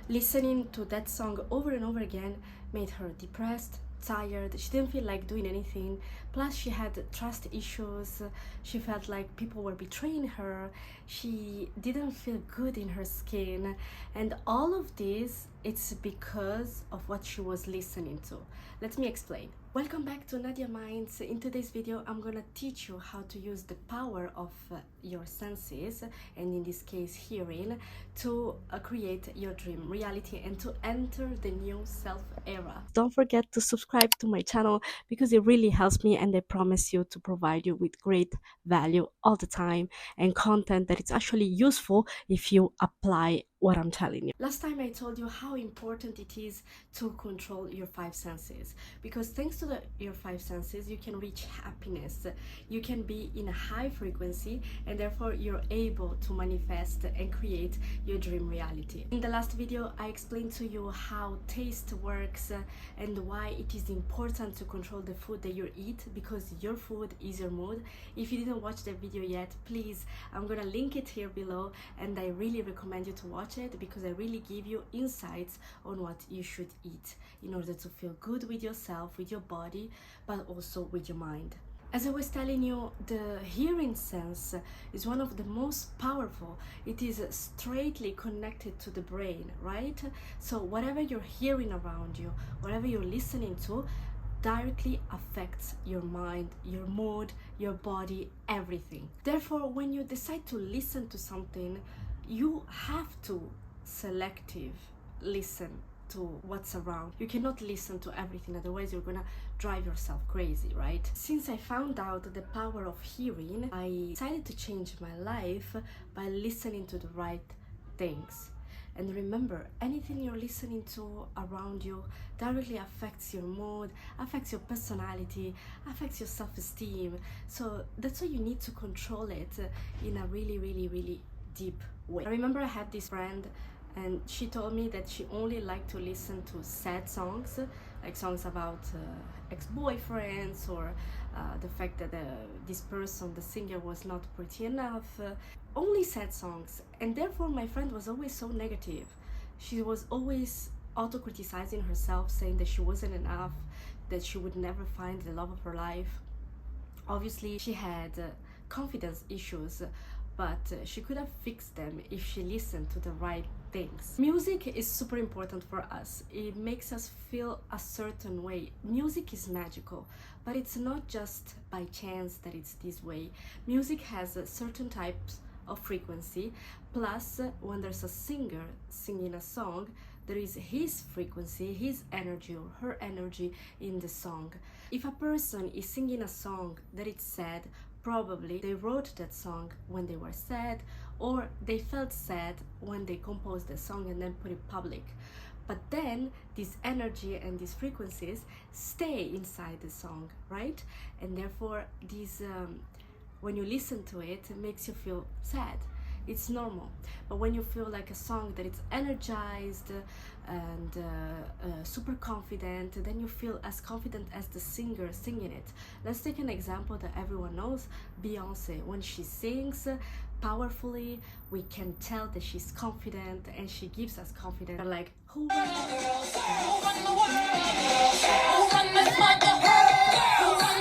Listening to that song over and over again made her depressed, tired. She didn't feel like doing anything. Plus, she had trust issues. She felt like people were betraying her. She didn't feel good in her skin. And all of this, it's because of what she was listening to. Let me explain. Welcome back to Nadia Minds. In today's video, I'm gonna teach you how to use the power of your senses, and in this case, hearing, to create your dream reality and to enter the new self era. Don't forget to subscribe to my channel because it really helps me, and I promise you to provide you with great value all the time and content that is actually useful if you apply what I'm telling you. Last time I told you how important it is to control your five senses, because thanks to your five senses you can reach happiness, you can be in a high frequency, and therefore you're able to manifest and create your dream reality. In the last video I explained to you how taste works and why it is important to control the food that you eat, because your food is your mood. If you didn't watch the video yet, please, I'm gonna link it here below, and I really recommend you to watch it because I really give you insights on what you should eat in order to feel good with yourself, with your body, but also with your mind. As I was telling you, the hearing sense is one of the most powerful. It is straightly connected to the brain, right? So whatever you're hearing around you, whatever you're listening to, directly affects your mind, your mood, your body, everything. Therefore, when you decide to listen to something, you have to selective listen to what's around. You cannot listen to everything, otherwise you're gonna drive yourself crazy, right? Since I found out the power of hearing, I decided to change my life by listening to the right things. And remember, anything you're listening to around you directly affects your mood, affects your personality, affects your self-esteem. So that's why you need to control it in a really deep way. I remember I had this friend, and she told me that she only liked to listen to sad songs, like songs about ex-boyfriends, or the fact that this person, the singer, was not pretty enough. Only sad songs. And therefore my friend was always so negative. She was always auto-criticizing herself, saying that she wasn't enough, that she would never find the love of her life. Obviously she had confidence issues, but she could have fixed them if she listened to the right things. Music is super important for us. It makes us feel a certain way. Music is magical, but it's not just by chance that it's this way. Music has certain types of frequency, plus when there's a singer singing a song, there is his frequency, his energy or her energy in the song. If a person is singing a song that is sad, probably they wrote that song when they were sad, or they felt sad when they composed the song and then put it public. But then this energy and these frequencies stay inside the song, right? And therefore these when you listen to it, it makes you feel sad. It's normal. But when you feel like a song that is energized and super confident, then you feel as confident as the singer singing it. Let's take an example that everyone knows, Beyonce. When she sings powerfully, we can tell that she's confident, and she gives us confidence. We're like, who won the world?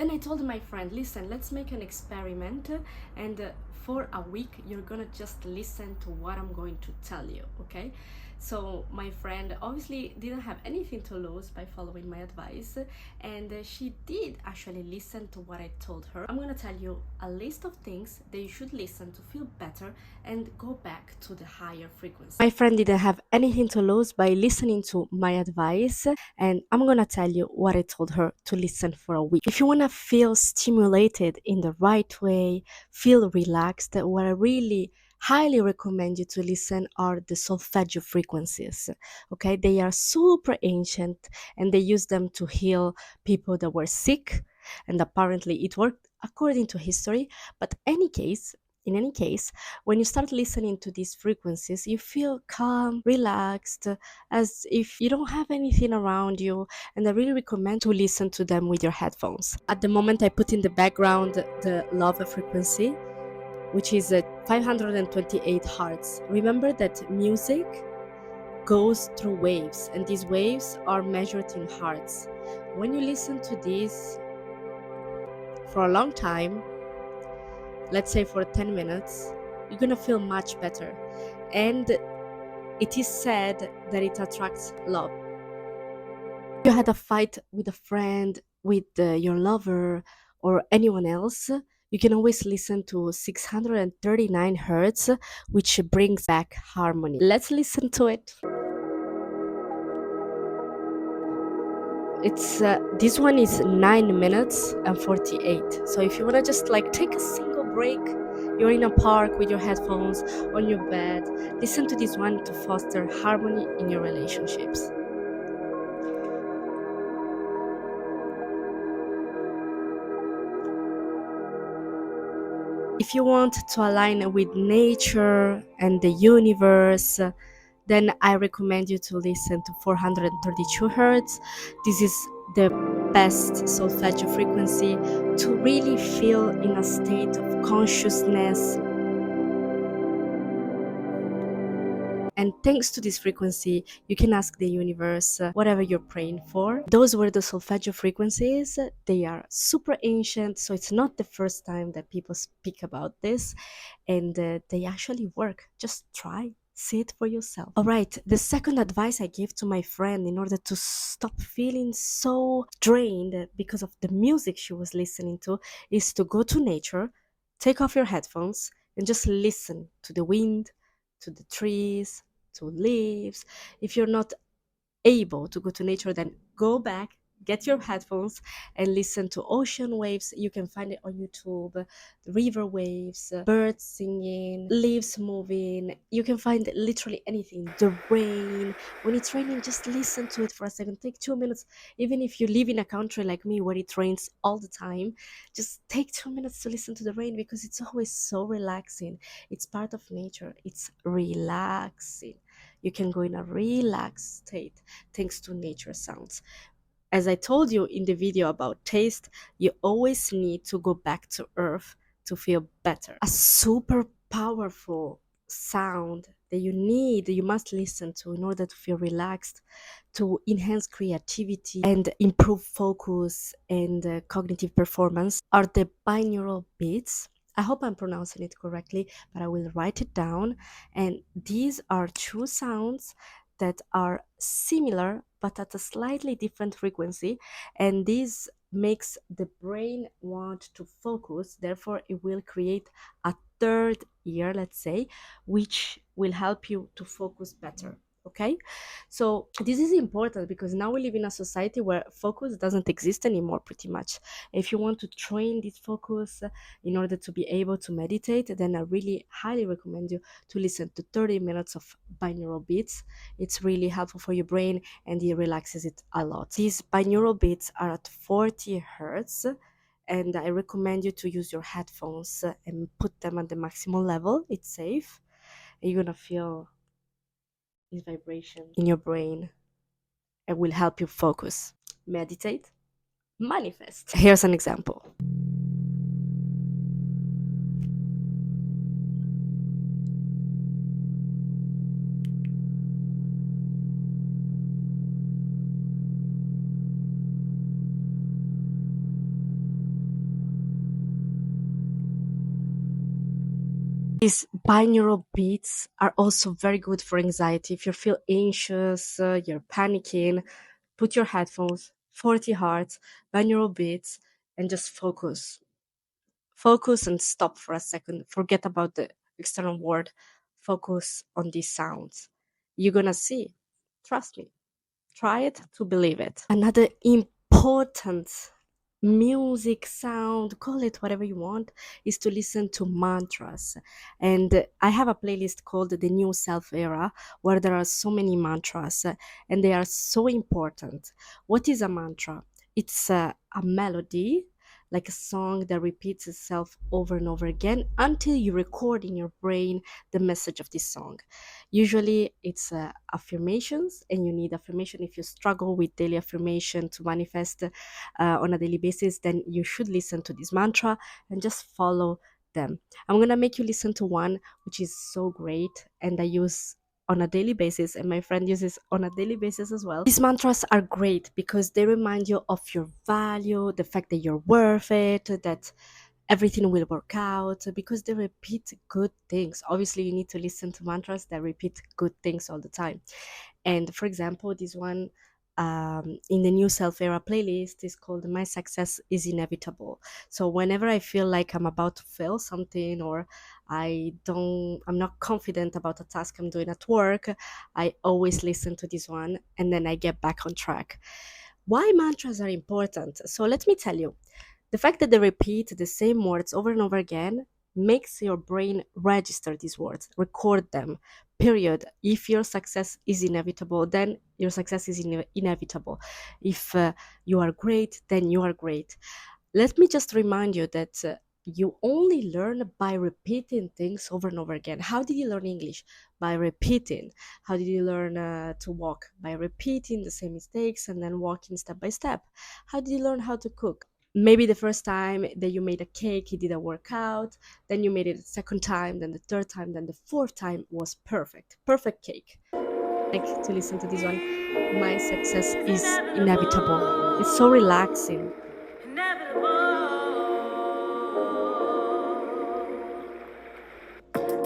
And I told my friend, listen, let's make an experiment, and for a week you're gonna just listen to what I'm going to tell you, okay? So my friend obviously didn't have anything to lose by following my advice, and she did actually listen to what I told her. I'm gonna tell you a list of things that you should listen to feel better and go back to the higher frequency. My friend didn't have anything to lose by listening to my advice, and I'm gonna tell you what I told her to listen for a week. If you wanna feel stimulated in the right way, feel relaxed, what I really highly recommend you to listen are the Solfeggio Frequencies. Okay, they are super ancient, and they use them to heal people that were sick, and apparently it worked according to history. But in any case, when you start listening to these frequencies, you feel calm, relaxed, as if you don't have anything around you, and I really recommend to listen to them with your headphones. At the moment I put in the background the love frequency, which is at 528 hertz. Remember that music goes through waves, and these waves are measured in hertz. When you listen to this for a long time, let's say for 10 minutes, you're gonna feel much better. And it is said that it attracts love. If you had a fight with a friend, with your lover, or anyone else, you can always listen to 639 hertz, which brings back harmony. Let's listen to it. It's this one is 9 minutes and 48. So if you want to just like take a single break, you're in a park with your headphones on your bed, listen to this one to foster harmony in your relationships. If you want to align with nature and the universe, then I recommend you to listen to 432 hertz. This is the best solfeggio frequency to really feel in a state of consciousness. And thanks to this frequency, you can ask the universe whatever you're praying for. Those were the solfeggio frequencies. They are super ancient, so it's not the first time that people speak about this, and they actually work. Just try. See it for yourself. All right, the second advice I give to my friend in order to stop feeling so drained because of the music she was listening to is to go to nature, take off your headphones, and just listen to the wind, to the trees, to leaves. If you're not able to go to nature, then go back, get your headphones, and listen to ocean waves. You can find it on YouTube, river waves, birds singing, leaves moving. You can find literally anything. The rain. When it's raining, just listen to it for a second. Take 2 minutes. Even if you live in a country like me where it rains all the time, just take 2 minutes to listen to the rain because it's always so relaxing. It's part of nature. It's relaxing. You can go in a relaxed state thanks to nature sounds. As I told you in the video about taste, you always need to go back to earth to feel better. A super powerful sound that you must listen to in order to feel relaxed, to enhance creativity and improve focus and cognitive performance are the binaural beats. I hope I'm pronouncing it correctly, but I will write it down. And these are two sounds that are similar but at a slightly different frequency, and this makes the brain want to focus. Therefore it will create a third ear, let's say, which will help you to focus better. Okay, so this is important because now we live in a society where focus doesn't exist anymore pretty much. If you want to train this focus in order to be able to meditate, then I really highly recommend you to listen to 30 minutes of binaural beats. It's really helpful for your brain and it relaxes it a lot. These binaural beats are at 40 hertz, and I recommend you to use your headphones and put them at the maximum level. It's safe. You're gonna feel this vibration in your brain and will help you focus, meditate, manifest. Here's an example. These binaural beats are also very good for anxiety. If you feel anxious, you're panicking, put your headphones, 40 hertz, binaural beats, and just focus. Focus and stop for a second. Forget about the external world. Focus on these sounds. You're gonna see. Trust me. Try it to believe it. Another important music sound, call it whatever you want, is to listen to mantras. And I have a playlist called the New Self Era where there are so many mantras, and they are so important. What is a mantra? It's a melody, like a song that repeats itself over and over again until you record in your brain the message of this song. Usually it's affirmations, and you need affirmation. If you struggle with daily affirmation to manifest on a daily basis, then you should listen to this mantra and just follow them. I'm gonna make you listen to one which is so great, and I use on a daily basis, and my friend uses on a daily basis as well. These mantras are great because they remind you of your value, the fact that you're worth it, that everything will work out, because they repeat good things. Obviously, you need to listen to mantras that repeat good things all the time. And for example, this one in the new self era playlist is called My Success is Inevitable. So whenever I feel like I'm about to fail something, or I'm not confident about a task I'm doing at work, I always listen to this one and then I get back on track. Why mantras are important? So let me tell you. The fact that they repeat the same words over and over again makes your brain register these words, record them, period. If your success is inevitable, then your success is inevitable. If you are great, then you are great. Let me just remind you that you only learn by repeating things over and over again. How did you learn English? By repeating. How did you learn to walk? By repeating the same mistakes and then walking step by step. How did you learn how to cook? Maybe the first time that you made a cake, it didn't work out. Then you made it the second time, then the third time, then the fourth time was perfect. Perfect cake. Like to listen to this one. My success is inevitable. It's so relaxing.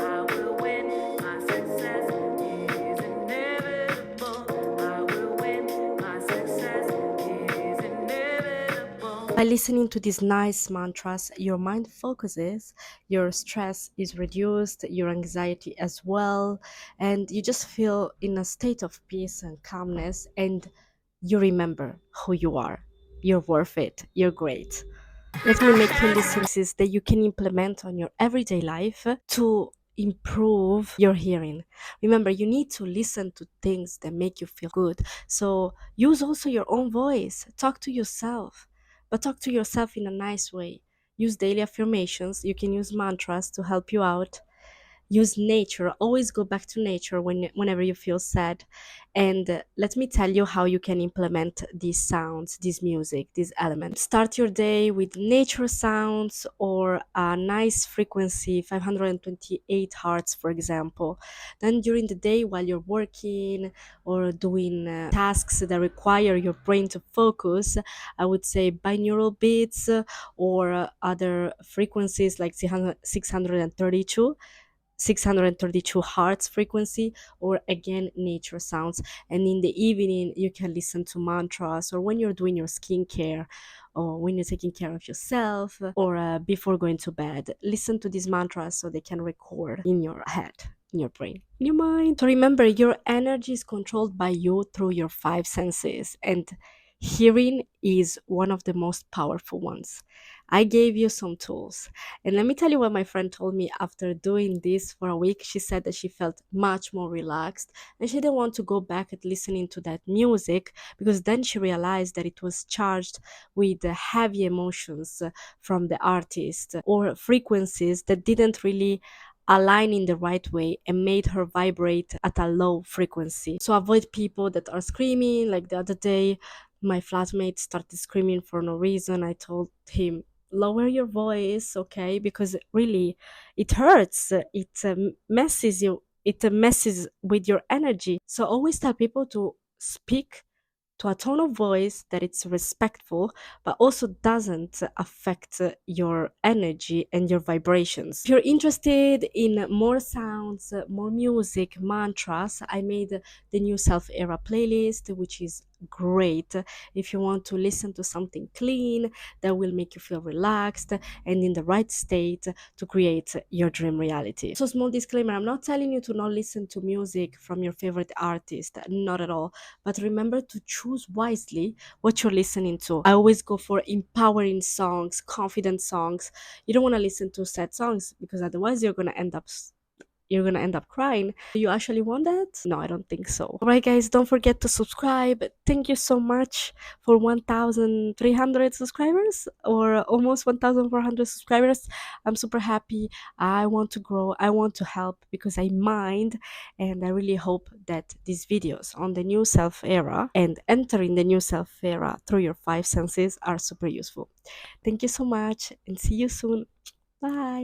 I will win. My success is inevitable. I will win. My success is inevitable. By listening to these nice mantras, your mind focuses, your stress is reduced, your anxiety as well, and you just feel in a state of peace and calmness, and you remember who you are. You're worth it. You're great. Let me make you listen that you can implement on your everyday life to improve your hearing. Remember, you need to listen to things that make you feel good. So use also your own voice. Talk to yourself, but talk to yourself in a nice way. Use daily affirmations. You can use mantras to help you out. Use nature. Always go back to nature whenever you feel sad. And let me tell you how you can implement these sounds, this music, these elements. Start your day with nature sounds or a nice frequency, 528 hertz, for example. Then during the day, while you're working or doing tasks that require your brain to focus, I would say binaural beats or other frequencies like 632 632 hertz frequency, or again nature sounds. And in the evening you can listen to mantras, or when you're doing your skincare, or when you're taking care of yourself, or before going to bed, listen to these mantras so they can record in your head, in your brain, in your mind. So remember, your energy is controlled by you through your five senses, and hearing is one of the most powerful ones. I gave you some tools, and let me tell you what my friend told me after doing this for a week. She said that she felt much more relaxed and she didn't want to go back at listening to that music, because then she realized that it was charged with heavy emotions from the artist, or frequencies that didn't really align in the right way and made her vibrate at a low frequency. So avoid people that are screaming. Like the other day, my flatmate started screaming for no reason. I told him, lower your voice, okay, because really it hurts, it messes you, it messes with your energy. So always tell people to speak to a tone of voice that it's respectful but also doesn't affect your energy and your vibrations. If you're interested in more sounds, more music, mantras, I made the new self era playlist, which is great if you want to listen to something clean that will make you feel relaxed and in the right state to create your dream reality. So, small disclaimer, I'm not telling you to not listen to music from your favorite artist, not at all, but remember to choose wisely what you're listening to. I always go for empowering songs, confident songs. You don't want to listen to sad songs, because otherwise you're gonna end up crying. Do you actually want that? No, I don't think so. Alright guys, don't forget to subscribe. Thank you so much for 1,300 subscribers, or almost 1,400 subscribers. I'm super happy. I want to grow, I want to help, because I mind, and I really hope that these videos on the new self era and entering the new self era through your five senses are super useful. Thank you so much and see you soon. Bye.